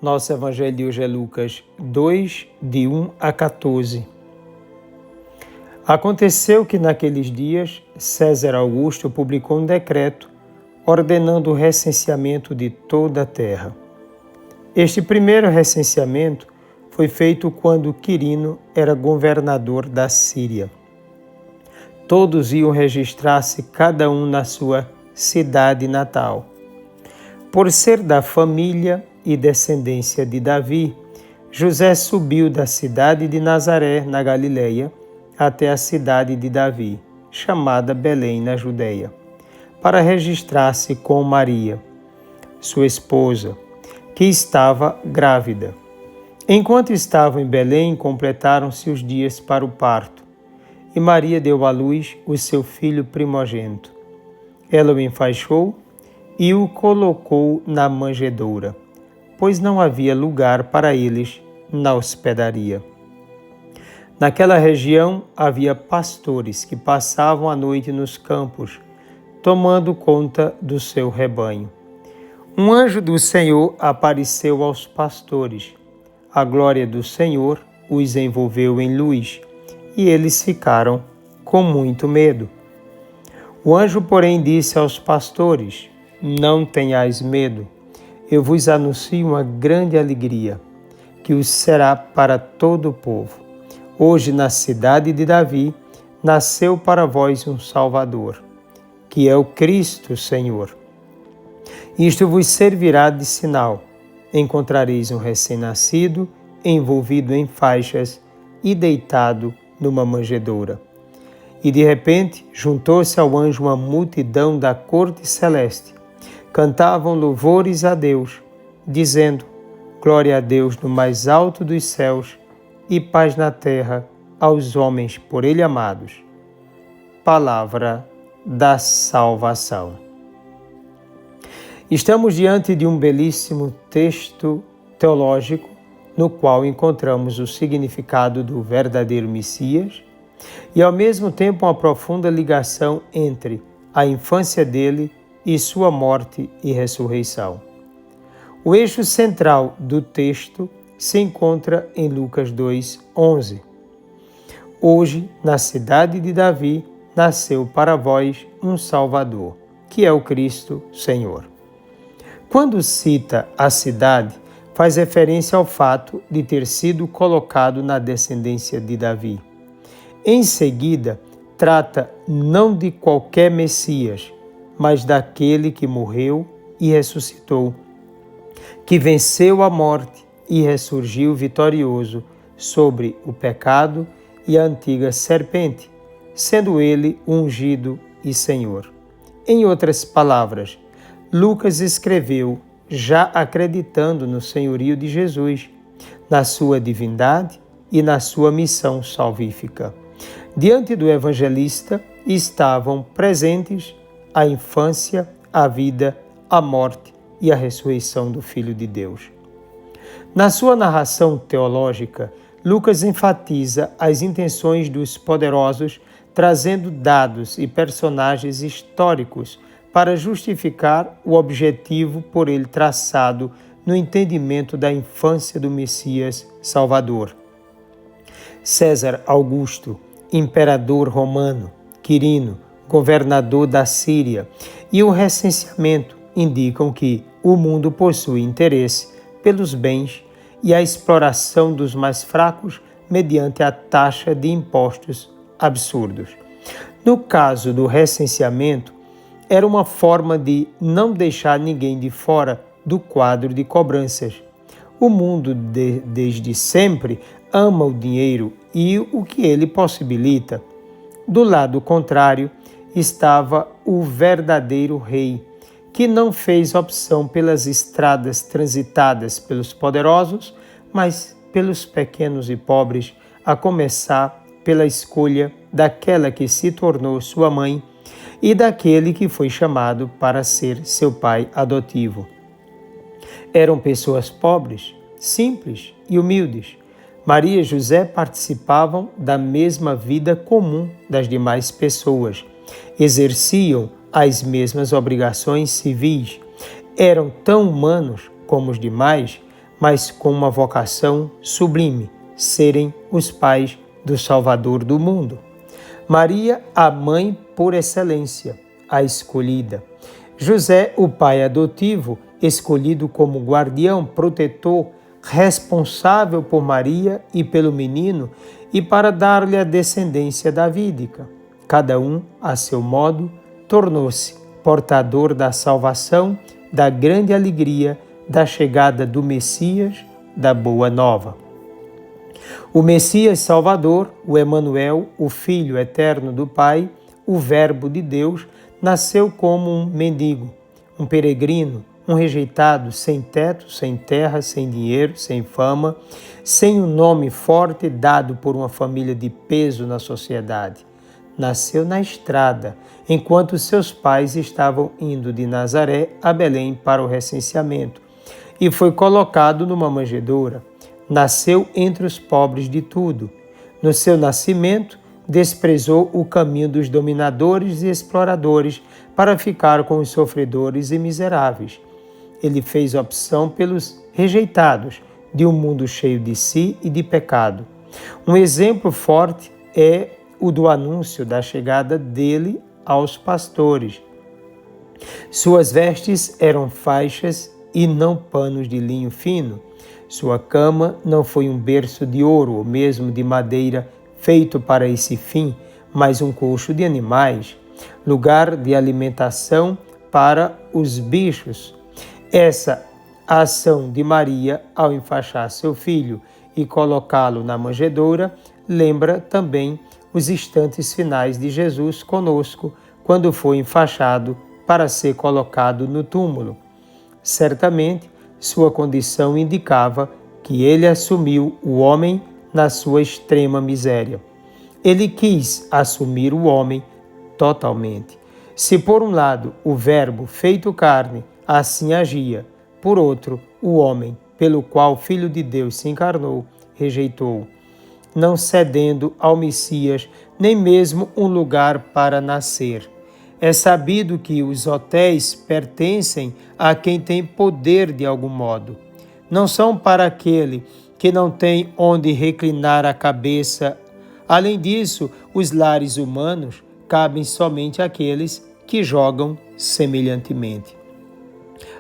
Nosso evangelho de hoje é Lucas 2, de 1 a 14. Aconteceu que naqueles dias César Augusto publicou um decreto ordenando o recenseamento de toda a terra. Este primeiro recenseamento foi feito quando Quirino era governador da Síria. Todos iam registrar-se cada um na sua cidade natal. Por ser da família e descendência de Davi, José subiu da cidade de Nazaré, na Galileia, até a cidade de Davi, chamada Belém, na Judeia, para registrar-se com Maria, sua esposa, que estava grávida. Enquanto estavam em Belém, completaram-se os dias para o parto, e Maria deu à luz o seu filho primogênito. Ela o enfaixou e o colocou na manjedoura, pois não havia lugar para eles na hospedaria. Naquela região havia pastores que passavam a noite nos campos, tomando conta do seu rebanho. Um anjo do Senhor apareceu aos pastores. A glória do Senhor os envolveu em luz, e eles ficaram com muito medo. O anjo, porém, disse aos pastores: Não tenhais medo. Eu vos anuncio uma grande alegria, que os será para todo o povo. Hoje, na cidade de Davi, nasceu para vós um Salvador, que é o Cristo Senhor. Isto vos servirá de sinal. Encontrareis um recém-nascido, envolvido em faixas e deitado numa manjedoura. E de repente, juntou-se ao anjo uma multidão da corte celeste. Cantavam louvores a Deus, dizendo: Glória a Deus no mais alto dos céus e paz na terra aos homens por Ele amados. Palavra da salvação. Estamos diante de um belíssimo texto teológico no qual encontramos o significado do verdadeiro Messias e, ao mesmo tempo, uma profunda ligação entre a infância dele e sua morte e ressurreição. O eixo central do texto se encontra em Lucas 2:11. Hoje, na cidade de Davi, nasceu para vós um Salvador, que é o Cristo Senhor. Quando cita a cidade, faz referência ao fato de ter sido colocado na descendência de Davi. Em seguida, trata não de qualquer Messias, mas daquele que morreu e ressuscitou, que venceu a morte e ressurgiu vitorioso sobre o pecado e a antiga serpente, sendo ele ungido e Senhor. Em outras palavras, Lucas escreveu já acreditando no senhorio de Jesus, na sua divindade e na sua missão salvífica. Diante do evangelista estavam presentes a infância, a vida, a morte e a ressurreição do Filho de Deus. Na sua narração teológica, Lucas enfatiza as intenções dos poderosos, trazendo dados e personagens históricos para justificar o objetivo por ele traçado no entendimento da infância do Messias Salvador. César Augusto, imperador romano, Quirino, governador da Síria, e o recenseamento indicam que o mundo possui interesse pelos bens e a exploração dos mais fracos mediante a taxa de impostos absurdos. No caso do recenseamento, era uma forma de não deixar ninguém de fora do quadro de cobranças. O mundo, desde sempre, ama o dinheiro e o que ele possibilita. Do lado contrário, estava o verdadeiro rei, que não fez opção pelas estradas transitadas pelos poderosos, mas pelos pequenos e pobres, a começar pela escolha daquela que se tornou sua mãe e daquele que foi chamado para ser seu pai adotivo. Eram pessoas pobres, simples e humildes. Maria e José participavam da mesma vida comum das demais pessoas, exerciam as mesmas obrigações civis, eram tão humanos como os demais, mas com uma vocação sublime, serem os pais do Salvador do mundo. Maria, a mãe por excelência, a escolhida. José, o pai adotivo, escolhido como guardião, protetor, responsável por Maria e pelo menino e para dar-lhe a descendência davídica. Cada um, a seu modo, tornou-se portador da salvação, da grande alegria da chegada do Messias, da Boa Nova. O Messias Salvador, o Emanuel, o Filho eterno do Pai, o Verbo de Deus, nasceu como um mendigo, um peregrino, um rejeitado, sem teto, sem terra, sem dinheiro, sem fama, sem um nome forte dado por uma família de peso na sociedade. Nasceu na estrada, enquanto seus pais estavam indo de Nazaré a Belém para o recenseamento, e foi colocado numa manjedoura. Nasceu entre os pobres de tudo. No seu nascimento, desprezou o caminho dos dominadores e exploradores para ficar com os sofredores e miseráveis. Ele fez opção pelos rejeitados de um mundo cheio de si e de pecado. Um exemplo forte é o do anúncio da chegada dele aos pastores. Suas vestes eram faixas e não panos de linho fino. Sua cama não foi um berço de ouro ou mesmo de madeira feito para esse fim, mas um coxo de animais, lugar de alimentação para os bichos. Essa ação de Maria ao enfaixar seu filho e colocá-lo na manjedoura lembra também os instantes finais de Jesus conosco, quando foi enfaixado para ser colocado no túmulo. Certamente, sua condição indicava que ele assumiu o homem na sua extrema miséria. Ele quis assumir o homem totalmente. Se por um lado o Verbo feito carne assim agia, por outro, o homem, pelo qual o Filho de Deus se encarnou, rejeitou, não cedendo ao Messias nem mesmo um lugar para nascer. É sabido que os hotéis pertencem a quem tem poder de algum modo. Não são para aquele que não tem onde reclinar a cabeça. Além disso, os lares humanos cabem somente àqueles que jogam semelhantemente.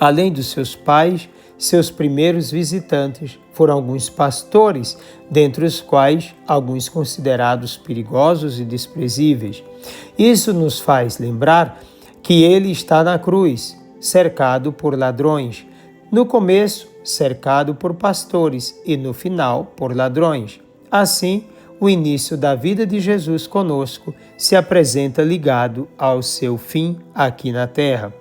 Além dos seus pais, seus primeiros visitantes foram alguns pastores, dentre os quais alguns considerados perigosos e desprezíveis. Isso nos faz lembrar que ele está na cruz, cercado por ladrões. No começo, cercado por pastores e no final, por ladrões. Assim, o início da vida de Jesus conosco se apresenta ligado ao seu fim aqui na terra.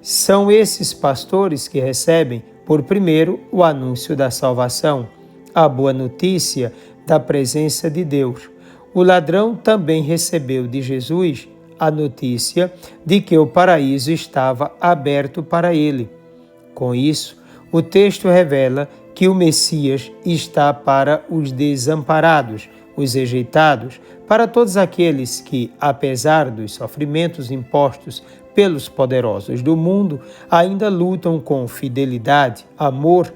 São esses pastores que recebem, por primeiro, o anúncio da salvação, a boa notícia da presença de Deus. O ladrão também recebeu de Jesus a notícia de que o paraíso estava aberto para ele. Com isso, o texto revela que o Messias está para os desamparados, os rejeitados, para todos aqueles que, apesar dos sofrimentos impostos pelos poderosos do mundo, ainda lutam com fidelidade, amor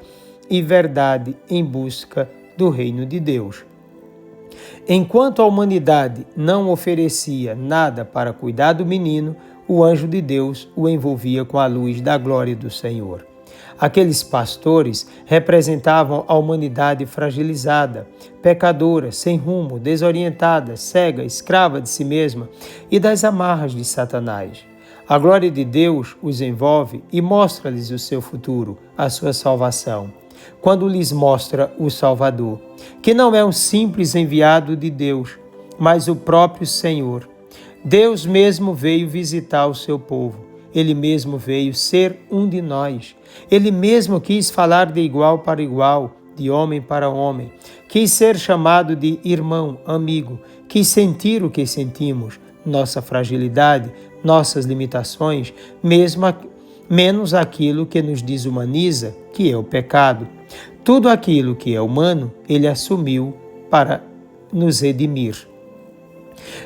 e verdade em busca do reino de Deus. Enquanto a humanidade não oferecia nada para cuidar do menino, o anjo de Deus o envolvia com a luz da glória do Senhor. Aqueles pastores representavam a humanidade fragilizada, pecadora, sem rumo, desorientada, cega, escrava de si mesma e das amarras de Satanás. A glória de Deus os envolve e mostra-lhes o seu futuro, a sua salvação, quando lhes mostra o Salvador, que não é um simples enviado de Deus, mas o próprio Senhor. Deus mesmo veio visitar o seu povo. Ele mesmo veio ser um de nós. Ele mesmo quis falar de igual para igual, de homem para homem. Quis ser chamado de irmão, amigo. Quis sentir o que sentimos, nossa fragilidade, nossas limitações, menos aquilo que nos desumaniza, que é o pecado. Tudo aquilo que é humano, ele assumiu para nos redimir.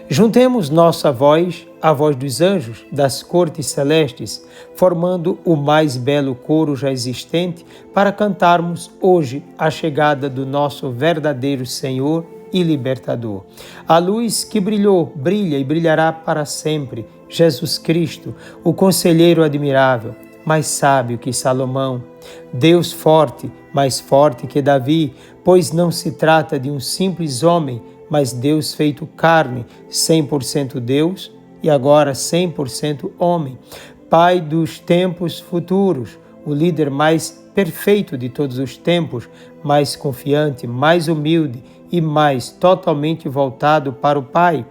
Juntemos nossa voz à voz dos anjos das cortes celestes, formando o mais belo coro já existente para cantarmos hoje a chegada do nosso verdadeiro Senhor e Libertador. A luz que brilhou, brilha e brilhará para sempre, Jesus Cristo, o conselheiro admirável, mais sábio que Salomão, Deus forte, mais forte que Davi, pois não se trata de um simples homem, mas Deus feito carne, 100% Deus e agora 100% homem, Pai dos tempos futuros, o líder mais perfeito de todos os tempos, mais confiante, mais humilde e mais totalmente voltado para o Pai.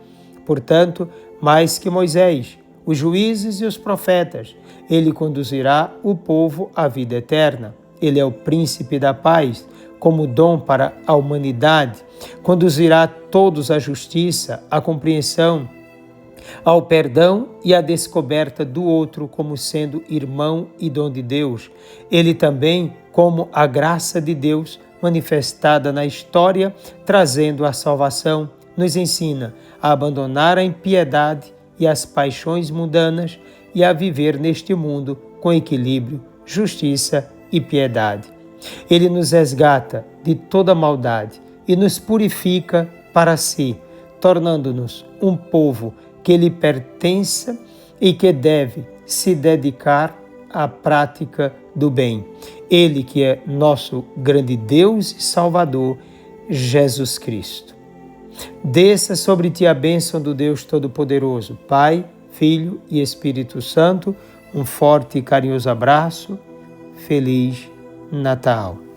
Portanto, mais que Moisés, os juízes e os profetas, ele conduzirá o povo à vida eterna. Ele é o príncipe da paz, como dom para a humanidade, conduzirá todos à justiça, à compreensão, ao perdão e à descoberta do outro como sendo irmão e dom de Deus. Ele também, como a graça de Deus manifestada na história, trazendo a salvação, nos ensina a abandonar a impiedade e as paixões mundanas e a viver neste mundo com equilíbrio, justiça e piedade. Ele nos resgata de toda maldade e nos purifica para si, tornando-nos um povo que lhe pertence e que deve se dedicar à prática do bem. Ele que é nosso grande Deus e Salvador, Jesus Cristo. Desça sobre ti a bênção do Deus Todo-Poderoso, Pai, Filho e Espírito Santo. Um forte e carinhoso abraço. Feliz Natal.